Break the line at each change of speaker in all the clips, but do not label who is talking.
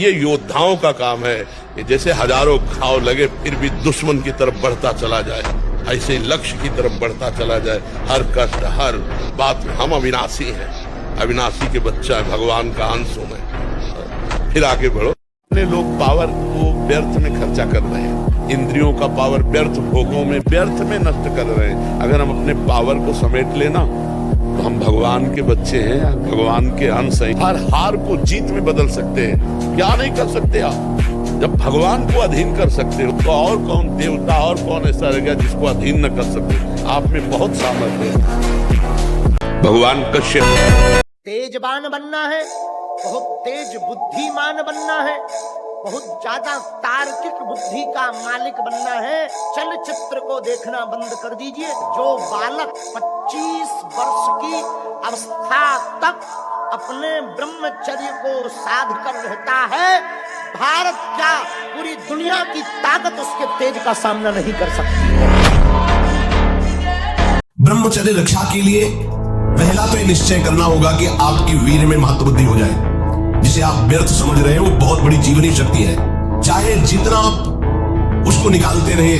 ये योद्धाओं का काम है कि जैसे हजारों घाव लगे फिर भी दुश्मन की तरफ बढ़ता चला जाए, ऐसे लक्ष्य की तरफ बढ़ता चला जाए। हर कष्ट हर बात में हम अविनाशी हैं, अविनाशी के बच्चा है, भगवान का अंश हूं मैं। फिर आगे बढ़ो। अपने लोग पावर को व्यर्थ में खर्चा कर रहे हैं, इंद्रियों का पावर व्यर्थ भोगों में व्यर्थ में नष्ट कर रहे हैं। अगर हम अपने पावर को समेट लेना तो हम भगवान के बच्चे हैं, भगवान के अंश हैं। हर हार को जीत में बदल सकते हैं। क्या नहीं कर सकते आप? जब भगवान को अधीन कर सकते हो तो और कौन देवता और कौन ऐसा रहेगा जिसको अधीन न कर सके? आप में बहुत सामर्थ्य है। भगवान कश्यप
तेजवान बनना है, बहुत तेज बुद्धिमान बनना है, बहुत ज्यादा तार्किक बुद्धि का मालिक बनना है। चलचित्र को देखना बंद कर दीजिए। जो बालक 25 वर्ष की अवस्था तक अपने ब्रह्मचर्य को साध कर रहता है, भारत क्या पूरी दुनिया की ताकत उसके तेज का सामना नहीं कर सकती।
ब्रह्मचर्य रक्षा के लिए पहला तो ये निश्चय करना होगा कि आपकी वीर में महत्वबुद्धि हो जाए। जिसे आप व्यर्थ समझ रहे हैं वो बहुत बड़ी जीवनी शक्ति है। चाहे जितना आप उसको निकालते रहे,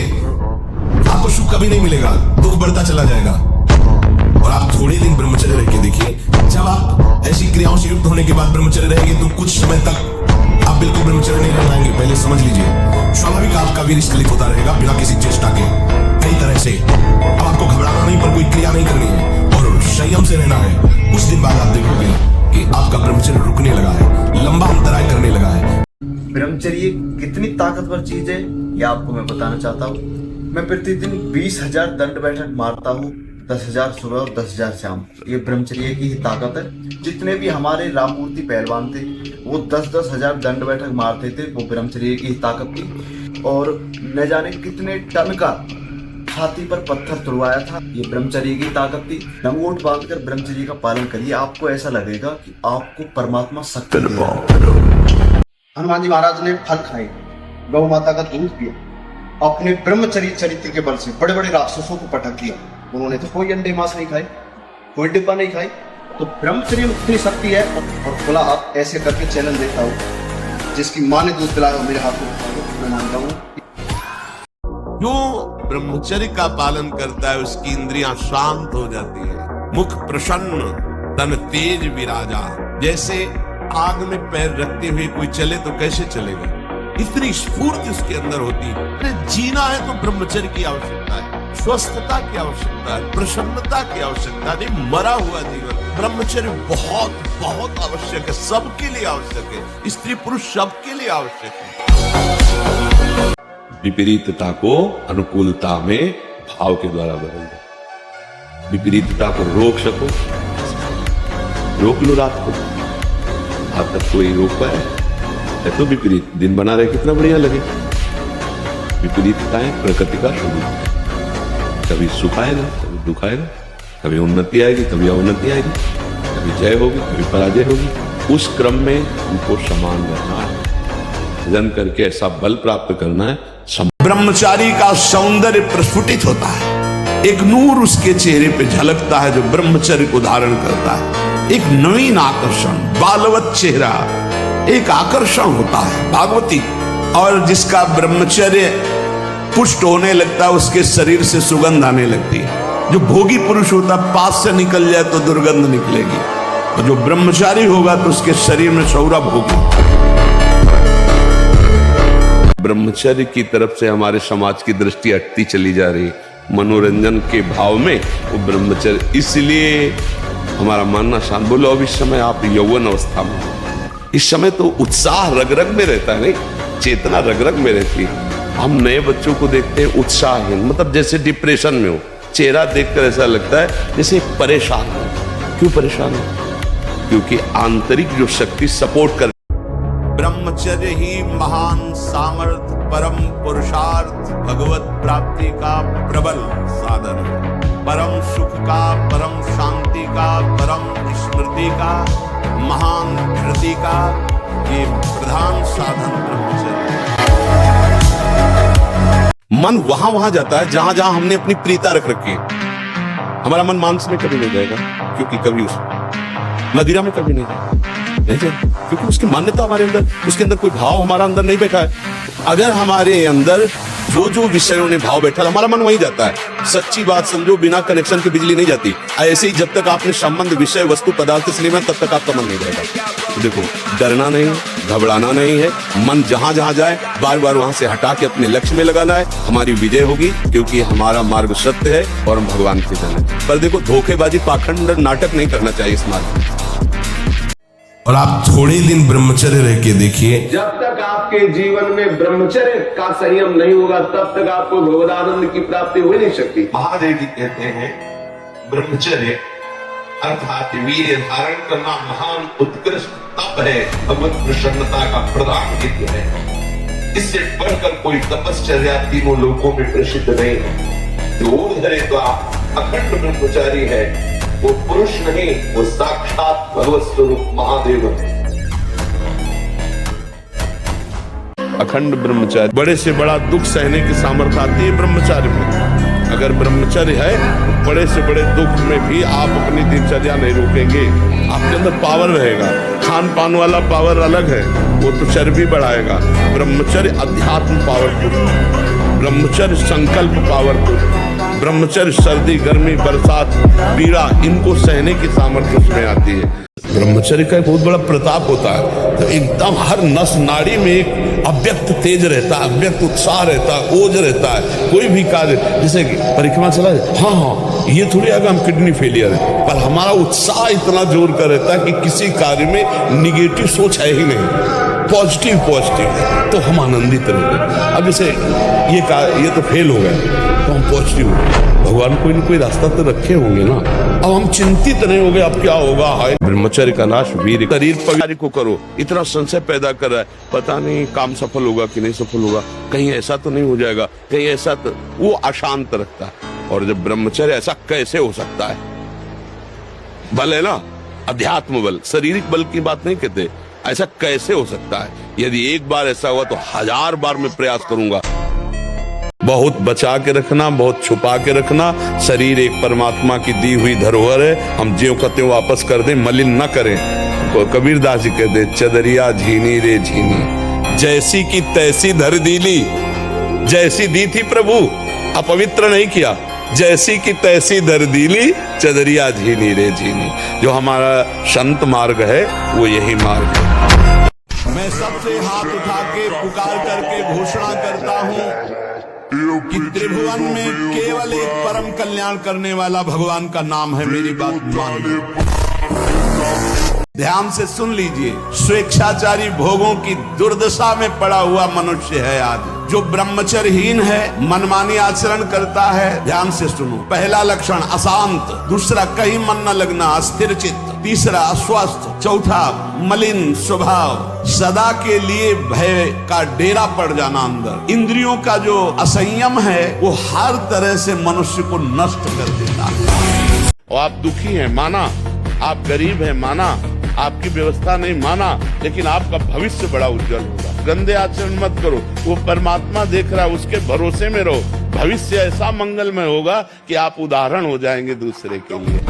आपको सुख कभी नहीं मिलेगा, दुख बढ़ता चला जाएगा। और आप थोड़े दिन ब्रह्मचर्य रह के देखिए, जब आप ऐसी क्रियाओं से युक्त होने के बाद ब्रह्मचर्य रहेंगे तो कुछ समय तक आप बिल्कुल ब्रह्मचर्य नहीं कर पाएंगे। पहले समझ लीजिए, स्वाभाविक आपका वीर स्खलित होता रहेगा बिना किसी चेष्टा के, कई तरह से। अब आपको घबराना नहीं, पर कोई क्रिया नहीं करनी है और संयम से रहना है। उस दिन बाद आप देखोगे कि आपका ब्रह्मचर्य रुकने लगा है, लंबा अंतराय करने लगा है।
ब्रह्मचर्य कितनी ताकतवर चीज है यह आपको मैं बताना चाहता हूँ। मैं प्रतिदिन 20,000 दंड बैठक मारता हूँ, 10,000 सुबह और 10,000 शाम। ये ब्रह्मचर्य की ही ताकत है। जितने भी हमारे राममूर्ति पहलवान थे वो 10-10 हजार दंड बैठक मारते थे, वो ब्रह्मचर्य की ही ताकत थी। और न जाने कितने टन का छाती पर पत्थर तुड़वाया था, ये ब्रह्मचर्य की ताकत थी। लंगोट बांधकर ब्रह्मचर्य का पालन करिए, आपको ऐसा लगेगा कि आपको परमात्मा शक्ति दे रहा है। हनुमान जी महाराज ने फल खाए, गौ माता का दूध पिया, अपने ब्रह्मचर्य चरित्र के बल से बड़े बड़े राक्षसों को पटक दिया। उन्होंने तो कोई अंडे मांस नहीं खाए, कोई डिब्बा नहीं खाई। तो ब्रह्मचर्य में इतनी शक्ति है। और खुला हाथ ऐसे करके चैलेंज देता हूँ, जिसकी माँ ने दूध पिलाया मेरे हाथ में, मैं मानता हूँ।
जो ब्रह्मचर्य का पालन करता है उसकी इंद्रियां शांत हो जाती है, मुख प्रसन्न, तन तेज विराजा। जैसे आग में पैर रखते हुए कोई चले तो कैसे चलेगा? इतनी स्फूर्ति उसके अंदर होती है। अरे जीना है तो ब्रह्मचर्य की आवश्यकता है, स्वस्थता की आवश्यकता है, प्रसन्नता की आवश्यकता नहीं, मरा हुआ जीवन। ब्रह्मचर्य बहुत बहुत आवश्यक है, सबके लिए आवश्यक है, स्त्री पुरुष सबके लिए आवश्यक है। विपरीतता को अनुकूलता में भाव के द्वारा बदल दो। विपरीतता को रोक सको, रोक लो। रात को आप तक कोई रोक पाए है तो विपरीत दिन बना रहे कितना बढ़िया लगे। विपरीतताएं प्रकृति का स्वरूप, कभी सुख आएगा कभी दुख आएगा, कभी उन्नति आएगी कभी अवनति आएगी, कभी जय होगी कभी पराजय होगी। उस क्रम में उनको समान रहना है, जन करके ऐसा बल प्राप्त करना है। ब्रह्मचारी का सौंदर्य प्रस्फुटित होता है, एक नूर उसके चेहरे पे झलकता है जो ब्रह्मचर्य को धारण करता है। एक नवीन आकर्षण, बालवत चेहरा, एक आकर्षण होता है भागवती। और जिसका ब्रह्मचर्य पुष्ट होने लगता है उसके शरीर से सुगंध आने लगती है। जो भोगी पुरुष होता है पास से निकल जाए तो दुर्गंध निकलेगी, और जो ब्रह्मचारी होगा तो उसके शरीर में सौरभ होगी। ब्रह्मचर्य की तरफ से हमारे समाज की दृष्टि हटती चली जा रही है। मनोरंजन के भाव में वो ब्रह्मचर्य, इसलिए हमारा मानना शांत। बोलो अब इस समय आप यौवन अवस्था में, इस समय तो उत्साह रग रग में रहता है, नहीं चेतना रग रग में रहती है। हम नए बच्चों को देखते हैं उत्साहहीन, मतलब जैसे डिप्रेशन में हो, चेहरा देखकर ऐसा लगता है जैसे परेशान हो। क्यों परेशान हो? क्योंकि आंतरिक जो शक्ति सपोर्ट कर। ब्रह्मचर्य ही महान सामर्थ, परम पुरुषार्थ, भगवत प्राप्ति का प्रबल साधन है। परम सुख का, परम शांति का, परम स्मृति का, महान धृति का ये प्रधान साधन ब्रह्मचर्य। मन वहां जाता है जहां जहां हमने अपनी प्रीता रख रखी है। हमारा मन मांस में कभी नहीं जाएगा, क्योंकि कभी उस मदिरा में कभी नहीं जाएगा। क्योंकि उसकी मान्यता हमारे अंदर, उसके अंदर कोई भाव हमारा अंदर नहीं बैठा है। अगर हमारे अंदर जो जो विषयों ने भाव बैठा, हमारा मन वहीं जाता है। सच्ची बात समझो, बिना कनेक्शन के बिजली नहीं जाती। ऐसे ही जब तक आपने संबंध विषय वस्तु पदार्थ से लेना, तब तक आपका मन नहीं जाएगा। तो देखो, डरना नहीं, घबराना नहीं है। मन जहां जहां जाए बार बार वहां से हटा के अपने लक्ष्य में लगाना है। हमारी विजय होगी, क्योंकि हमारा मार्ग सत्य है और हम भगवान के जन हैं। पर देखो, धोखेबाजी पाखंड नाटक नहीं करना चाहिए इस मार्ग में।
और आप थोड़े दिन ब्रह्मचर्य रह के देखिए,
जब तक आपके जीवन में ब्रह्मचर्य का संयम नहीं होगा, तब तक आपको भगवदानंद की प्राप्ति हो नहीं सकती।
महादेव जी कहते हैं ब्रह्मचर्य अर्थात वीर्य धारण करना महान उत्कृष्ट तप है, भगवत प्रसन्नता का प्रधान हित है। इससे बढ़कर कोई तपश्चर्या तीनों लोकों में प्रसिद्ध नहीं है। जो ऊर्ध्व तो अखंड ब्रह्मचारी है, वो पुरुष नहीं, वो साक्षात भगवत स्वरूप महादेव है।
अखंड ब्रह्मचारी, बड़े से बड़ा दुख सहने की सामर्थ्य आती है ब्रह्मचारी में। अगर ब्रह्मचर्य है, तो बड़े से बड़े दुख में भी आप अपनी दिनचर्या नहीं रोकेंगे। आपके अंदर पावर रहेगा। खान पान वाला पावर अलग है, वो तो चर्बी बढ़ाएगा। ब्रह्मचर्य अध्यात्म पावरफुल, ब्रह्मचर्य संकल्प पावरफुल, ब्रह्मचर्य सर्दी गर्मी बरसात पीड़ा इनको सहने की सामर्थ्य उसमें आती है। ब्रह्मचर्य का एक बहुत बड़ा प्रताप होता है। तो एकदम हर नस नाड़ी में एक अव्यक्त तेज रहता है, अव्यक्त उत्साह रहता है, ओज रहता है। कोई भी कार्य, जैसे परिक्रमा चला, हाँ ये थोड़ी आगे हम किडनी फेलियर है, पर हमारा उत्साह इतना जोर का रहता है कि किसी कार्य में निगेटिव सोच है ही नहीं, पॉजिटिव तो हम आनंदित रहते। अब जैसे ये तो फेल हो गया, तो हम पॉजिटिव हो गए। भगवान कोई न कोई रास्ता तो रखे होंगे ना। अब हम चिंतित नहीं हो गए अब क्या होगा। हाय ब्रह्मचर्य का नाश वीर, शरीर पवित्र को करो। इतना संशय पैदा कर रहा है, पता नहीं काम सफल होगा कि नहीं सफल होगा, कहीं ऐसा तो नहीं हो जाएगा, कहीं ऐसा तो, वो अशांत रखता है। और जब ब्रह्मचर्य, ऐसा कैसे हो सकता है? बल है ना, अध्यात्म बल, शारीरिक बल की बात नहीं कहते। ऐसा कैसे हो सकता है? यदि एक बार ऐसा हुआ तो 1000 बार मैं प्रयास करूंगा। बहुत बचा के रखना, बहुत छुपा के रखना। शरीर एक परमात्मा की दी हुई धरोहर है, हम ज्यों का त्यों वापस कर दें, मलिन न करें। कबीरदास जी कहते, चदरिया झीनी रे झीनी, जैसी की तैसी धर दीली। जैसी दी थी प्रभु, अपवित्र नहीं किया। जैसी की तैसी धर दीली, चदरिया झीनी रे झीनी। जो हमारा संत मार्ग है, वो यही मार्ग है।
मैं सबसे हाथ उठा के पुकार करके घोषणा करता हूँ कि त्रिभुवन में केवल एक परम कल्याण करने वाला भगवान का नाम है। मेरी बात मान लो, ध्यान से सुन लीजिए। स्वेच्छाचारी भोगों की दुर्दशा में पड़ा हुआ मनुष्य है आज, जो ब्रह्मचर्यहीन है, मनमानी आचरण करता है। ध्यान से सुनो। पहला लक्षण अशांत, दूसरा कहीं मन न लगना, अस्थिर चित्त, तीसरा अस्वस्थ, चौथा मलिन स्वभाव, सदा के लिए भय का डेरा पड़ जाना अंदर। इंद्रियों का जो असंयम है, वो हर तरह से मनुष्य को नष्ट कर देता है।
और आप दुखी हैं, माना। आप गरीब हैं, माना। आपकी व्यवस्था नहीं, माना। लेकिन आपका भविष्य बड़ा उज्जवल होगा। गंदे आचरण मत करो, वो परमात्मा देख रहा है, उसके भरोसे में रहो। भविष्य ऐसा मंगलमय होगा कि आप उदाहरण हो जाएंगे दूसरे के लिए।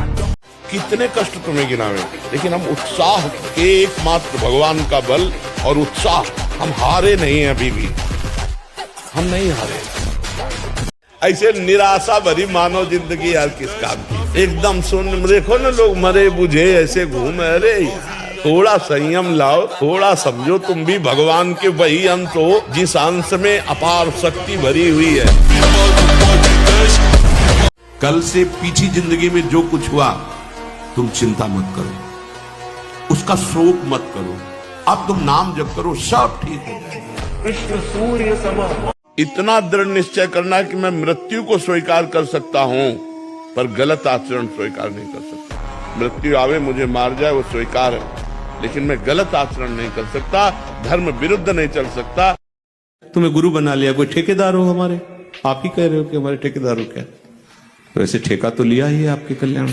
कितने कष्ट तुम्हें गिनावे, लेकिन हम उत्साह के एकमात्र भगवान का बल और उत्साह, हम हारे नहीं हैं अभी भी, हम नहीं हारे। ऐसे निराशा भरी मानव जिंदगी यार किस काम की। एकदम सुन, देखो ना लोग मरे बुझे ऐसे घूमे। अरे यार थोड़ा संयम लाओ, थोड़ा समझो तुम भी भगवान के वही अंश हो जिस अंश में अपार शक्ति भरी हुई है।
कल से पीछे जिंदगी में जो कुछ हुआ, तुम चिंता मत करो, उसका शोक मत करो। अब तुम नाम जप करो, सब ठीक हो जाएगा।
इतना दृढ़ निश्चय करना है कि मैं मृत्यु को स्वीकार कर सकता हूँ, पर गलत आचरण स्वीकार नहीं कर सकता। मृत्यु आवे मुझे मार जाए वो स्वीकार है, लेकिन मैं गलत आचरण नहीं कर सकता, धर्म विरुद्ध नहीं चल सकता।
तुम्हें गुरु बना लिया, कोई ठेकेदार हो हमारे? आप ही कह रहे हो कि हमारे ठेकेदार हो क्या? वैसे ठेका तो लिया ही है आपके कल्याण।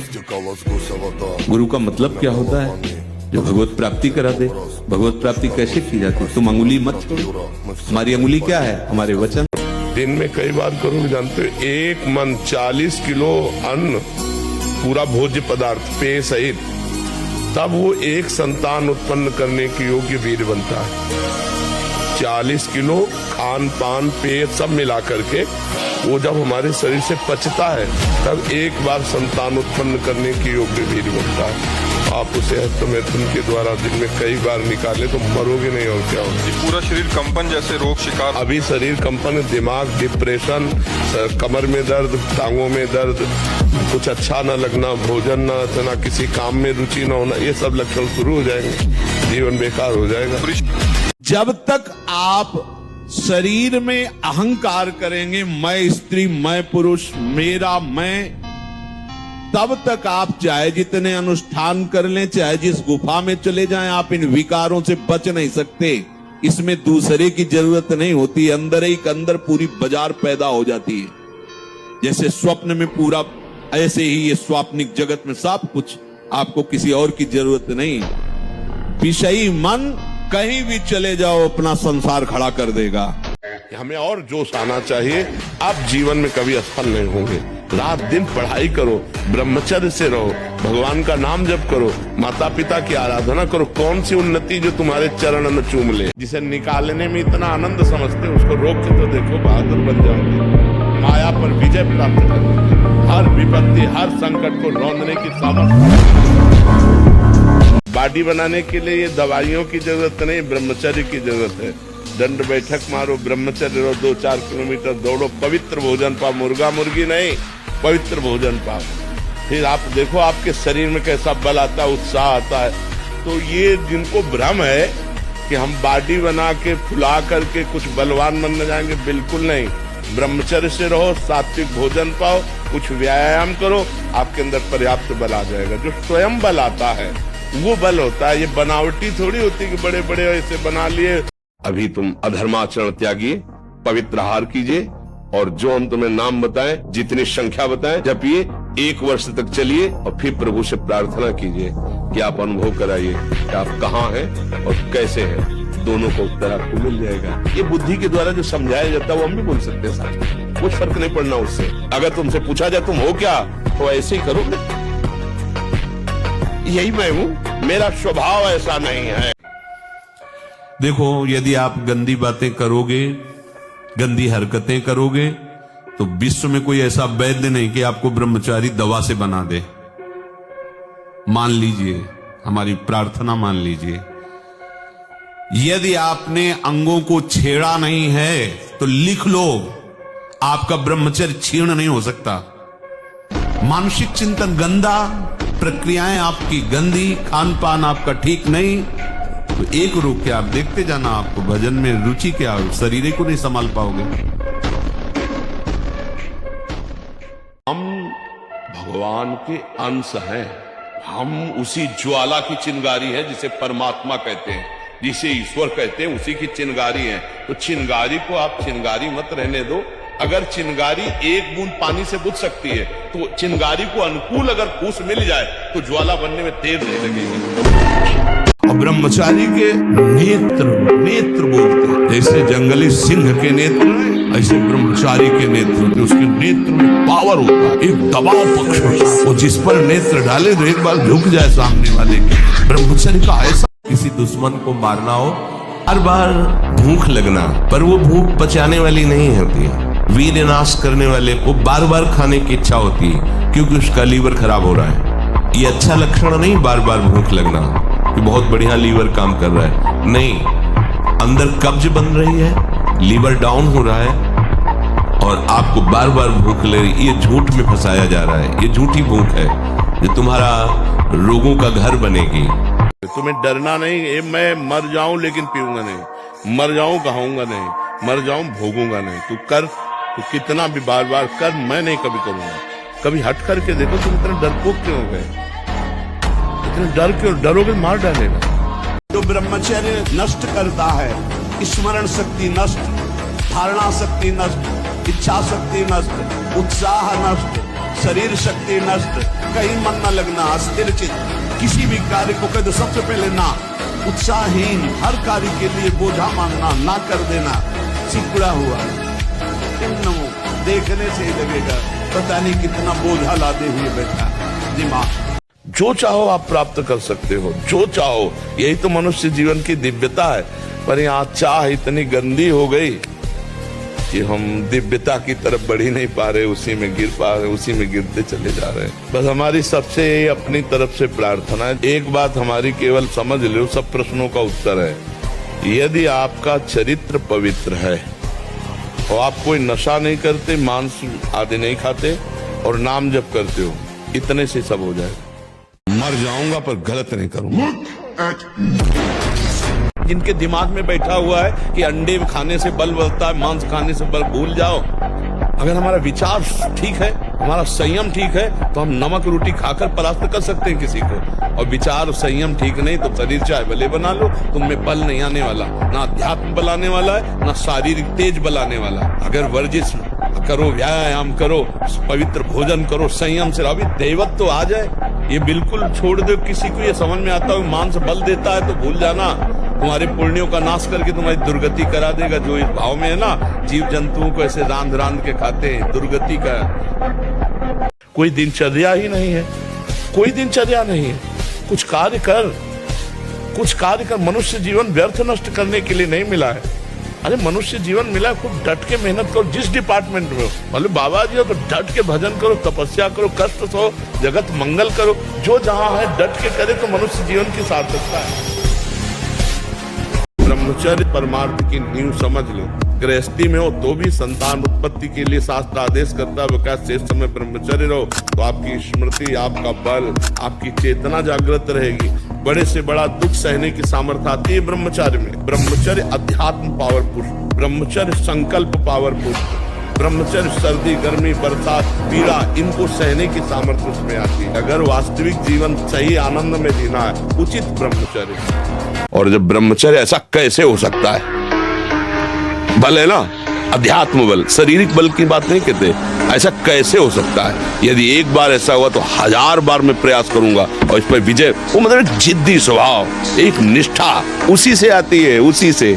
गुरु का मतलब क्या होता है? जो भगवत प्राप्ति करा दे। भगवत प्राप्ति कैसे की जाती है? तुम अंगुली मत छोड़ो। हमारी अंगुली क्या है? हमारे वचन।
दिन में कई बार करोगे, जानते हो, एक मन 40 किलो अन्न, पूरा भोज्य पदार्थ पेय सहित तब वो एक संतान उत्पन्न करने के योग्य वीर बनता है। 40 किलो खान पान पेय सब मिला करके वो जब हमारे शरीर से पचता है तब एक बार संतान उत्पन्न करने के योग्य वीर बनता है। आप उसे हस्तमैथुन के द्वारा दिन में कई बार निकाले तो मरोगे नहीं और क्या होगा।
पूरा शरीर कंपन जैसे रोग शिकार।
अभी शरीर कंपन, दिमाग डिप्रेशन, कमर में दर्द, टांगों में दर्द, कुछ अच्छा न लगना, भोजन न करना, किसी काम में रुचि न होना, ये सब लक्षण शुरू हो जाएंगे, जीवन बेकार हो जाएगा।
जब तक आप शरीर में अहंकार करेंगे, मैं स्त्री, मैं पुरुष, मेरा, मैं, तब तक आप चाहे जितने अनुष्ठान कर लें, चाहे जिस गुफा में चले जाएं, आप इन विकारों से बच नहीं सकते। इसमें दूसरे की जरूरत नहीं होती, अंदर ही अंदर पूरी बाजार पैदा हो जाती है। जैसे स्वप्न में पूरा, ऐसे ही ये स्वाप्निक जगत में सब कुछ, आपको किसी और की जरूरत नहीं। विषयी मन कहीं भी चले जाओ अपना संसार खड़ा कर देगा।
हमें और जोश आना चाहिए। आप जीवन में कभी असफल नहीं होंगे। रात दिन पढ़ाई करो, ब्रह्मचर्य से रहो, भगवान का नाम जप करो, माता पिता की आराधना करो। कौन सी उन्नति जो तुम्हारे चरण में चूम ले। जिसे निकालने में इतना आनंद समझते उसको रोक के तो देखो, बहादुर बन जाओगे। माया पर विजय प्राप्त करोगे। हर विपत्ति, हर संकट को रौंदने की सामर्थ्य। बॉडी बनाने के लिए ये दवाइयों की जरूरत नहीं, ब्रह्मचर्य की जरूरत है। दंड बैठक मारो, ब्रह्मचर्य रहो, 2-4 किलोमीटर दौड़ो, पवित्र भोजन पाओ, मुर्गा मुर्गी नहीं, पवित्र भोजन पाओ। फिर आप देखो आपके शरीर में कैसा बल आता है, उत्साह आता है। तो ये जिनको भ्रम है कि हम बॉडी बना के फुला करके कुछ बलवान बन जाएंगे, बिल्कुल नहीं। ब्रह्मचर्य से रहो, सात्विक भोजन पाओ, कुछ व्यायाम करो, आपके अंदर पर्याप्त बल आ जाएगा। जो स्वयं बल आता है वो बल होता है, ये बनावटी थोड़ी होती कि बड़े बड़े ऐसे बना लिए। अभी तुम अधर्माचरण त्यागिए, पवित्र आहार कीजिए, और जो हम तुम्हें नाम बताएं, जितनी संख्या बताएं, जपिए, 1 वर्ष तक चलिए, और फिर प्रभु से प्रार्थना कीजिए कि आप अनुभव कराइए कि आप कहाँ हैं और कैसे हैं। दोनों का उत्तर आपको मिल जाएगा। ये बुद्धि के द्वारा जो समझाया जाता है वो हम भी बोल सकते हैं साथ, कुछ फर्क नहीं पड़ना उससे। अगर तुमसे पूछा जाए तुम हो क्या, तो ऐसे ही करोगे। यही मैं हूं, मेरा स्वभाव ऐसा नहीं है।
देखो, यदि आप गंदी बातें करोगे, गंदी हरकतें करोगे, तो विश्व में कोई ऐसा वैद्य नहीं कि आपको ब्रह्मचारी दवा से बना दे। मान लीजिए, हमारी प्रार्थना मान लीजिए, यदि आपने अंगों को छेड़ा नहीं है तो लिख लो, आपका ब्रह्मचर्य क्षीण नहीं हो सकता। मानसिक चिंतन गंदा, प्रक्रियाएं आपकी गंदी, खान पान आपका ठीक नहीं, तो एक रोक के आप देखते जाना, आपको भजन में रुचि क्या हो, शरीर को नहीं संभाल पाओगे।
हम भगवान के अंश हैं, हम उसी ज्वाला की चिंगारी है जिसे परमात्मा कहते हैं, जिसे ईश्वर कहते हैं, उसी की चिंगारी है। तो चिंगारी को आप चिंगारी मत रहने दो। अगर चिंगारी 1 बूंद पानी से बुझ सकती है, तो चिंगारी को अनुकूल अगर फूस मिल जाए तो ज्वाला बनने में देर नहीं लगेगी।
और ब्रह्मचारी के नेत्र बोलते हैं, जैसे जंगली सिंह के नेत्र, ऐसे ब्रह्मचारी के नेत्र, उसके नेत्र में पावर होता है, एक दबाव पक्ष होता है। वो जिस पर नेत्र डाले तो एक बार झुक जाए सामने वाले के। ब्रह्मचारी का ऐसा, किसी दुश्मन को मारना हो, हर बार भूख लगना, पर वो भूख बचाने वाली नहीं होती। वीर नाश करने वाले को बार बार खाने की इच्छा होती है, क्योंकि उसका लीवर खराब हो रहा है। ये अच्छा लक्षण नहीं, बार बार भूख लगना कि बहुत बढ़िया लीवर काम कर रहा है, नहीं। अंदर कब्ज बन रही है, लीवर डाउन हो रहा है, और आपको बार बार भूख ले रही, ये झूठ में फंसाया जा रहा है। ये झूठी भूख है जो तुम्हारा रोगों का घर बनेगी।
तुम्हें डरना नहीं, मैं मर जाऊं लेकिन पीऊंगा नहीं, मर जाऊं खाऊंगा नहीं, मर जाऊं भोगूंगा नहीं। तू कर, तू कितना भी बार बार कर, मैं नहीं कभी करूंगा। कभी हट करके देखो, तुम इतना डरपोक क्यों हो गए, इतना डर क्यों, डरोगे मार डालेगा।
जो ब्रह्मचर्य नष्ट करता है, स्मरण शक्ति नष्ट, धारणा शक्ति नष्ट, इच्छा शक्ति नष्ट, उत्साह नष्ट, शरीर शक्ति नष्ट, कहीं मन न लगना, अस्थिर चित्त, किसी भी कार्य को कहते सबसे पहले ना, उत्साहहीन, हर कार्य के लिए बोझा मानना, ना कर देना, सिकुड़ा हुआ, देखने से ही लगेगा पता नहीं कितना बोझा लादे हुए बैठा दिमाग।
जो चाहो आप प्राप्त कर सकते हो, जो चाहो। यही तो मनुष्य जीवन की दिव्यता है। पर यहाँ चाह इतनी गंदी हो गई कि हम दिव्यता की तरफ बढ़ ही नहीं पा रहे, उसी में गिर पा रहे, उसी में गिरते चले जा रहे हैं। बस हमारी सबसे अपनी तरफ से प्रार्थना है, एक बात हमारी केवल समझ लो, सब प्रश्नों का उत्तर है। यदि आपका चरित्र पवित्र है और आप कोई नशा नहीं करते, मांस आदि नहीं खाते और नाम जप करते हो, इतने से सब हो जाएगा। मर जाऊंगा पर गलत नहीं करूंगा। जिनके दिमाग में बैठा हुआ है कि अंडे खाने से बल बढ़ता है, मांस खाने से बल, भूल जाओ। अगर हमारा विचार ठीक है, हमारा संयम ठीक है, तो हम नमक रोटी खाकर परास्त कर सकते हैं किसी को। और विचार संयम ठीक नहीं तो शरीर चाहे भले बना लो, तुममें बल नहीं आने वाला, ना अध्यात्म बल आने वाला है, ना शारीरिक तेज बल आने वाला। अगर वर्जिश करो, व्यायाम करो, पवित्र भोजन करो, संयम से अभी दैवत तो आ जाए। ये बिल्कुल छोड़ दो। किसी को ये समझ में आता है मांस बल देता है तो भूल जाना, तुम्हारे पुण्यों का नाश करके तुम्हारी दुर्गति करा देगा। जो इस भाव में है ना, जीव जंतुओं को ऐसे रांध रांध के खाते हैं, दुर्गति का कोई दिनचर्या ही नहीं है, कोई दिनचर्या नहीं है। कुछ कार्य कर, कुछ कार्य कर। मनुष्य जीवन व्यर्थ नष्ट करने के लिए नहीं मिला है। अरे मनुष्य जीवन मिला, खूब डट के मेहनत करो जिस डिपार्टमेंट में हो। बोले बाबा जी हो तो डट के भजन करो, तपस्या करो, कष्ट सहो, जगत मंगल करो। जो जहां है डट के करे तो मनुष्य जीवन की सार्थकता है। ब्रह्मचर्य परमार्थ की नींव समझ लो। गृहस्थी में हो तो भी संतान उत्पत्ति के लिए शास्त्र आदेश करता है शेष समय ब्रह्मचर्य रहो, तो आपकी स्मृति, आपका बल, आपकी चेतना जागृत रहेगी। बड़े से बड़ा दुख सहने की सामर्थ्य आती है ब्रह्मचर्य में। ब्रह्मचर्य अध्यात्म पावरफुल, ब्रह्मचर्य संकल्प पावरफुल, ब्रह्मचर्य सर्दी, गर्मी, बरसात, पीड़ा, इनको सहने की सामर्थ्य उसमें आती है। अगर वास्तविक जीवन सही आनंद में जीना है, उचित ब्रह्मचर्य। और जब ब्रह्मचर्य ऐसा कैसे हो सकता है? बल है ना, अध्यात्म बल, शारीरिक बल की बात नहीं कहते। ऐसा कैसे हो सकता है? यदि एक बार ऐसा हुआ तो 1000 बार मैं प्रयास करूंगा और इस पर विजय। वो मतलब एक जिद्दी स्वभाव, एक निष्ठा, उसी से आती है, उसी से।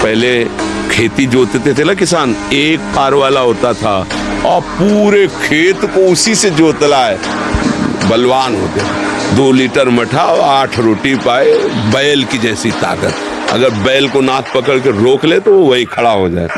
पहले खेती जोतते थे ना किसान, एक पार वाला होता था और पूरे खेत को उसी से जोतला है, बलवान होते। 2 लीटर मठा और 8 रोटी पाए, बैल की जैसी ताकत। अगर बैल को नाक पकड़ के रोक ले तो वो वही खड़ा हो जाए।